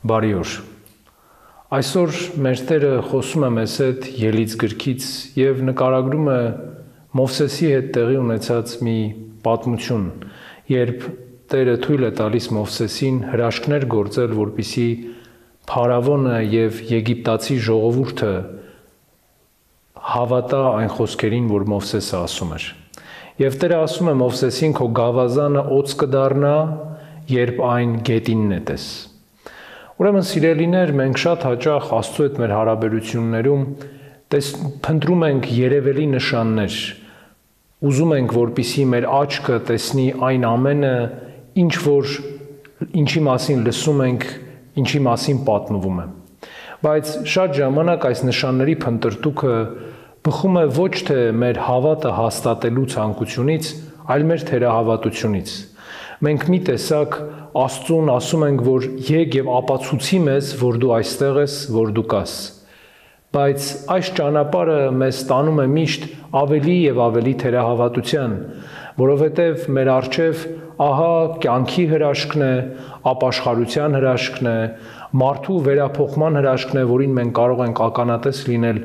Բարի օր։ Այսօր մեր Տերը խոսում է մեզ հետ Ելից գրքից և նկարագրում է Մովսեսի հետ տեղի ունեցած մի պատմություն, երբ Տերը թույլ է տալիս Մովսեսին հրաշքներ գործել, որպեսզի Փարավոնը և եգիպտացի ժողովուրդը հավատա այն խոսքերին, որ Մովսեսը ասում էր։ Եվ Տերը ասում է Մովսեսին, քո գավազանը օձ կդառնա, երբ այն գետինն է տես։ Ուրեմն սիրելիներ, մենք շատ հաճախ Աստծո հետ մեր հարաբերություններում փնտրում ենք երևելի նշաններ, ուզում ենք, որպեսզի մեր աչքը տեսնի այն ամենը, ինչի մասին լսում ենք, ինչի մասին պատմվում է։ Բայց շատ ժամանակ այս նշանների փնտրտուքը բխում է ոչ թե մեր հավատը հաստատելու ցանկությունից, այլ մեր թերահավատությունից։ Մենք մի տեսակ Աստծուն ասում ենք, որ եկ և ապացուցի մեզ, որ դու այստեղ ես, որ դու կաս։ Բայց այս ճանապարհը մեզ տանում է միշտ ավելի և ավելի թերահավատության, որովհետև մեր առջև ահա կյանքի հրաշքն է, ապաշխարության հրաշքն է, մարդու վերափոխման հրաշքն է, որին մենք կարող ենք ականատես լինել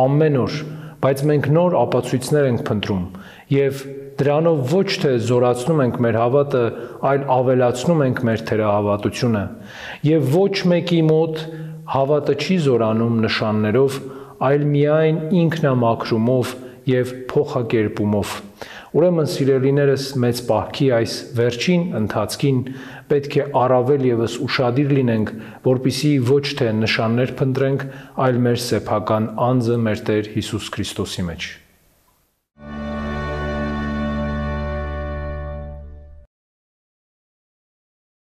ամեն օր, բայց մենք նոր ապացույցներ ենք փնտրում և դրանով ոչ թե զորացնում ենք մեր հավատը, այլ ավելացնում ենք մեր թերահավատությունը։ Եվ ոչ մեկի մոտ հավատը չի զորանում նշաններով, այլ միայն ինքնամաքրումով և փոխակերպումով։ Ուրեմն սիրելիներս, մեծ պահքի այս վերջին ընթացքին պետք է առավել ևս ուշադիր լինենք, որպեսզի ոչ թե նշաններ փնտրենք, այլ մեր սեփական անձը մեր Տեր Հիսուս Քրիստոսի մեջ։